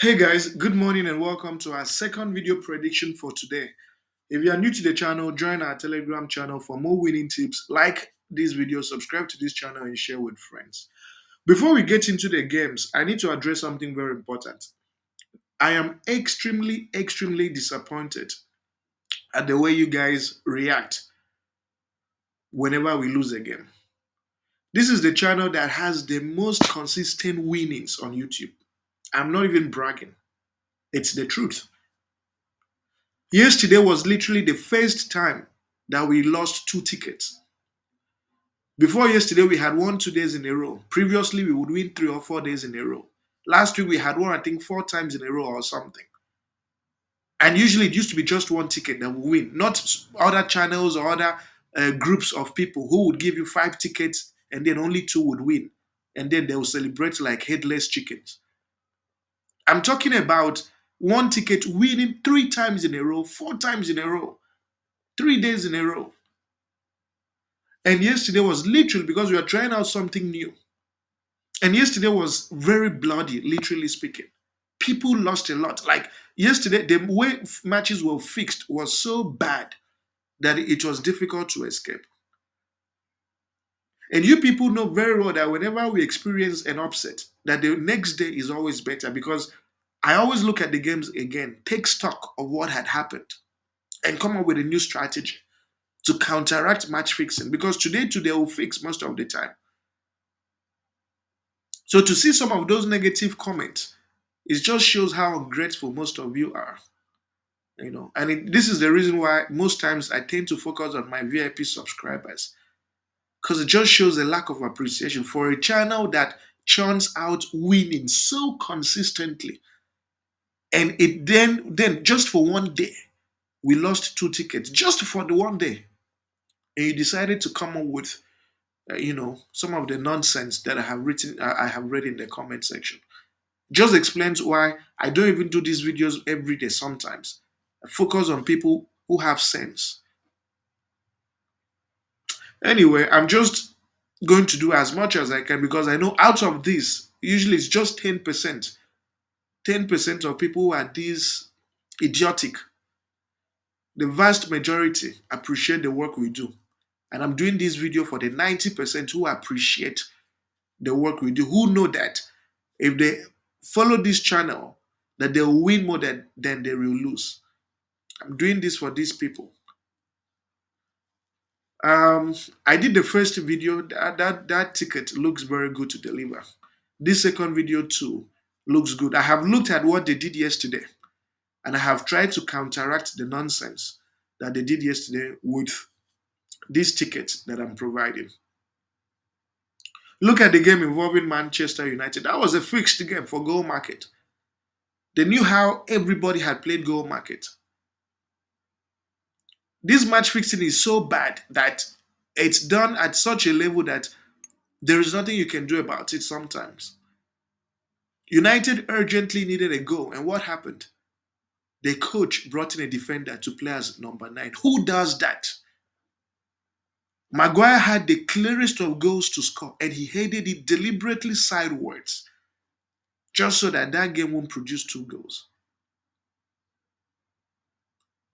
Hey guys, good morning and welcome to our second video prediction for today. If you are new to the channel, join our Telegram channel for more winning tips. Like this video, subscribe to this channel, and share with friends. Before we get into the games, I need to address something very important. I am extremely disappointed at the way you guys react whenever we lose a game. This is the channel that has the most consistent winnings on YouTube. I'm not even bragging, it's the truth. Yesterday was literally the first time that we lost two tickets. Before yesterday, we had won 2 days in a row. Previously, we would win 3 or 4 days in a row. Last week, we had won, I think, 4 times in a row or something. And usually, it used to be just one ticket that would win, not other channels or other groups of people who would give you 5 tickets and then only two would win. And then they will celebrate like headless chickens. I'm talking about one ticket winning 3 times in a row, 4 times in a row, 3 days in a row. And yesterday was literally because we are trying out something new. And yesterday was very bloody, literally speaking. People lost a lot. Like yesterday, the way matches were fixed was so bad that it was difficult to escape. And you people know very well that whenever we experience an upset, that the next day is always better because I always look at the games again, take stock of what had happened, and come up with a new strategy to counteract match fixing. Because today will fix most of the time. So to see some of those negative comments, it just shows how ungrateful most of you are. And this is the reason why most times I tend to focus on my VIP subscribers because it just shows a lack of appreciation for a channel that churns out winning so consistently. And it then just for one day, we lost two tickets just for the one day. And you decided to come up with, some of the nonsense that I have read in the comment section. Just explains why I don't even do these videos every day sometimes. I focus on people who have sense. Anyway, I'm just going to do as much as I can because I know out of this, usually it's just 10%. 10% of people who are this idiotic. The vast majority appreciate the work we do. And I'm doing this video for the 90% who appreciate the work we do, who know that if they follow this channel, that they'll win more than they will lose. I'm doing this for these people. Um, I did the first video. That ticket looks very good to deliver. This second video too looks good. I have looked at what they did yesterday, and I have tried to counteract the nonsense that they did yesterday with these tickets that I'm providing. Look at the game involving Manchester United. That was a fixed game for goal market. They knew how everybody had played goal market. This match fixing is so bad that it's done at such a level that there is nothing you can do about it sometimes. United urgently needed a goal, and what happened? The coach brought in a defender to play as number 9. Who does that? Maguire had the clearest of goals to score, and he headed it deliberately sidewards just so that game won't produce two goals.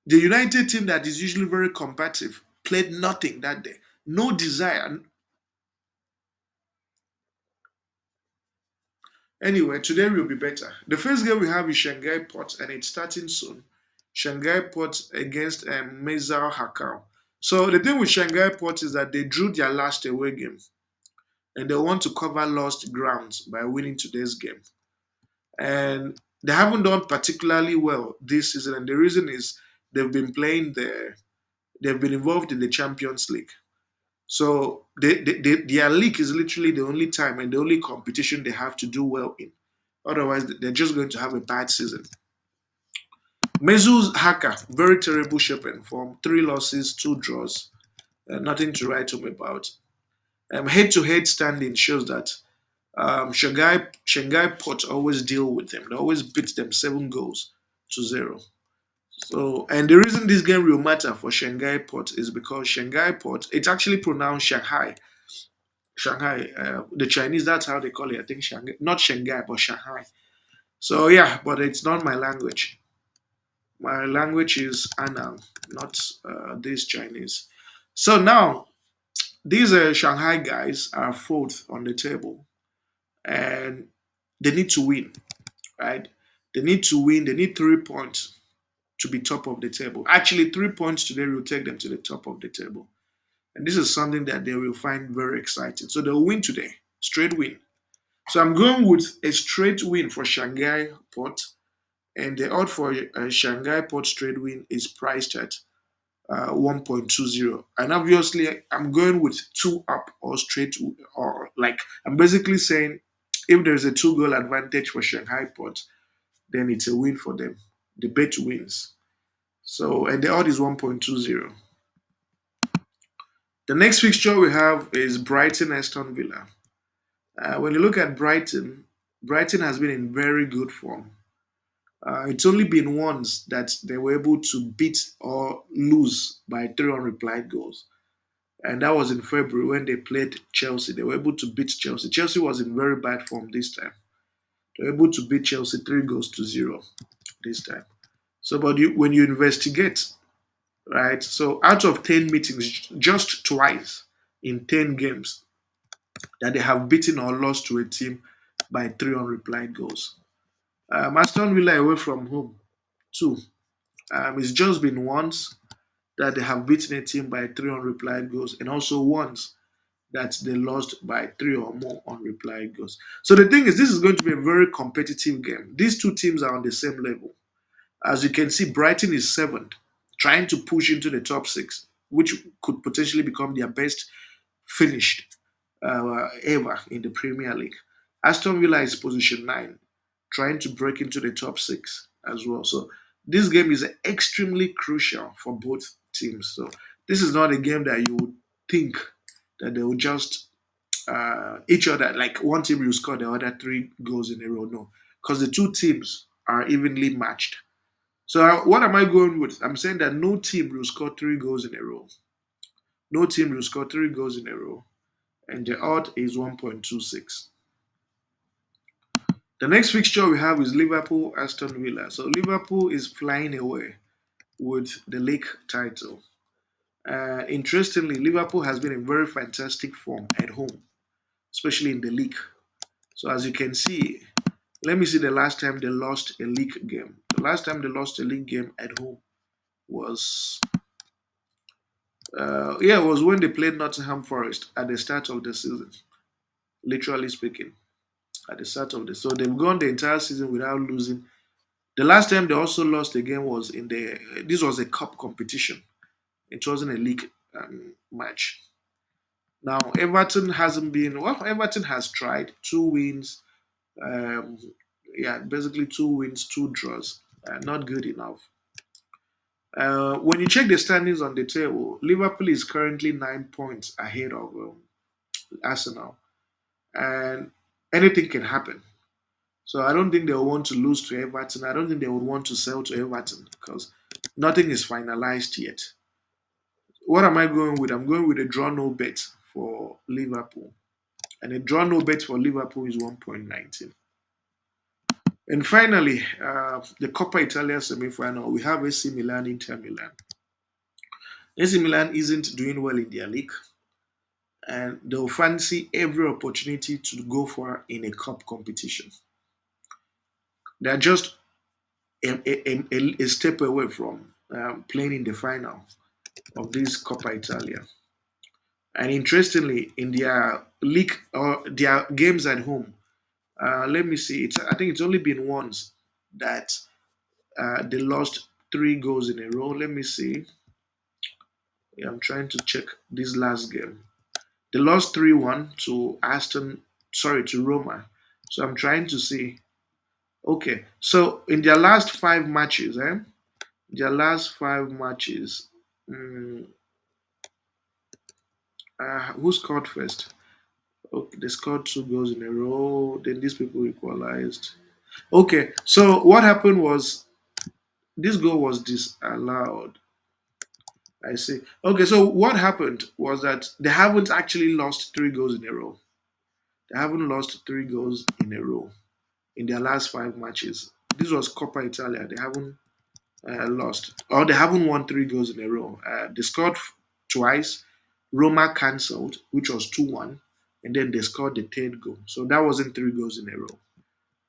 The United team that is usually very combative played nothing that day. No desire. Anyway, today will be better. The first game we have is Shanghai Port, and it's starting soon. Shanghai Port against Meizhou Hakao. So the thing with Shanghai Port is that they drew their last away game, and they want to cover lost grounds by winning today's game. And they haven't done particularly well this season, and the reason is they've been they've been involved in the Champions League. So their league is literally the only time and the only competition they have to do well in. Otherwise, they're just going to have a bad season. Meizhou's Haka, very terrible shaping form. 3 losses, 2 draws. Nothing to write home about. Head-to-head standing shows that Shanghai Port always deal with them. They always beat them 7 goals to 0. So, and the reason this game will matter for Shanghai Port is because Shanghai Port, it's actually pronounced Shanghai. Shanghai, the Chinese, that's how they call it. I think Shanghai, not Shanghai, but Shanghai. So yeah, but it's not my language. My language is Anang, not this Chinese. So now these Shanghai guys are fourth on the table, and they need to win, right? They need to win. They need 3 points to be top of the table. Actually, 3 points today will take them to the top of the table. And this is something that they will find very exciting. So they'll win today, straight win. So I'm going with a straight win for Shanghai Port, and the odd for Shanghai Port straight win is priced at 1.20. And obviously, I'm going with two up or straight, or like I'm basically saying if there's a two-goal advantage for Shanghai Port, then it's a win for them. The bet wins. So, and the odd is 1.20. The next fixture we have is Brighton Aston Villa. When you look at Brighton, Brighton has been in very good form. It's only been once that they were able to beat or lose by three unreplied goals. And that was in February when they played Chelsea. They were able to beat Chelsea. Chelsea was in very bad form this time. They were able to beat Chelsea 3 goals to 0 this time. So, but when you investigate, right? So, out of 10 meetings, just twice in 10 games that they have beaten or lost to a team by three unreplied goals. Aston Villa away from home, two. It's just been once that they have beaten a team by three unreplied goals, and also once that they lost by three or more unreplied goals. So the thing is, this is going to be a very competitive game. These two teams are on the same level. As you can see, Brighton is seventh, trying to push into the top six, which could potentially become their best finish ever in the Premier League. Aston Villa is position nine, trying to break into the top six as well. So this game is extremely crucial for both teams. So this is not a game that you would think that they will just each other like one team will score the other 3 goals in a row. No, because the two teams are evenly matched. So what am I going with? I'm saying that no team will score 3 goals in a row. No team will score 3 goals in a row, and the odd is 1.26. The next fixture we have is Liverpool Aston Villa. So Liverpool is flying away with the league title. Interestingly, Liverpool has been in very fantastic form at home, especially in the league. So as you can see, let me see the last time they lost a league game. The last time they lost a league game at home was yeah, it was when they played Nottingham Forest at the start of the season. Literally speaking, at the start of the so they've gone the entire season without losing. The last time they also lost a game was in the this was a cup competition. It wasn't a league match. Now Everton hasn't been well. Everton has tried 2 wins. Um, yeah, basically 2 wins, 2 draws. Not good enough. When you check the standings on the table, Liverpool is currently 9 points ahead of Arsenal, and anything can happen. So I don't think they'll want to lose to Everton. I don't think they would want to sell to Everton because nothing is finalized yet. What am I going with? I'm going with a draw no bet for Liverpool. And a draw no bet for Liverpool is 1.19. And finally, the Coppa Italia semi-final, we have AC Milan, Inter Milan. AC Milan isn't doing well in their league, and they'll fancy every opportunity to go for in a cup competition. They're just a step away from playing in the final of this Coppa Italia. And interestingly, in their league or their games at home, let me see. I think it's only been once that they lost 3 goals in a row. Let me see. Yeah, I'm trying to check this last game. They lost 3-1 to Aston, sorry, to Roma. So I'm trying to see. Okay, so in their last 5 matches, their last 5 matches, mm, who scored first? Okay, they scored 2 goals in a row. Then these people equalized. Okay, so what happened was this goal was disallowed. I see. Okay, so what happened was that they haven't actually lost 3 goals in a row. They haven't lost 3 goals in a row. in their last five matches. This was Coppa Italia. They haven't lost, or they haven't won 3 goals in a row. They scored twice. Roma cancelled, which was 2-1, and then they scored the third goal. So that wasn't 3 goals in a row.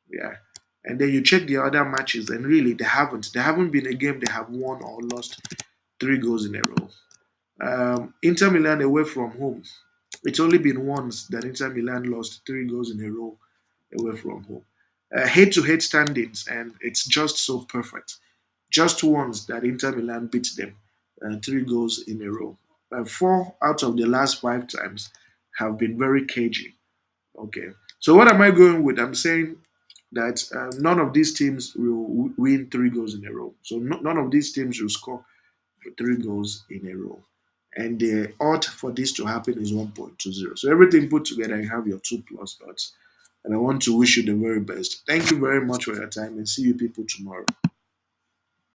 Yeah. And then you check the other matches, and really they haven't. There haven't been a game they have won or lost 3 goals in a row. Inter Milan away from home. It's only been once that Inter Milan lost 3 goals in a row away from home. Head-to-head standings, and it's just so perfect. Just once that Inter Milan beat them, 3 goals in a row. Four out of the last five times have been very cagey. Okay. So what am I going with? I'm saying that none of these teams will win 3 goals in a row. So none of these teams will score 3 goals in a row. And the odd for this to happen is 1.20. So everything put together, you have your 2 plus odds. And I want to wish you the very best. Thank you very much for your time and see you people tomorrow.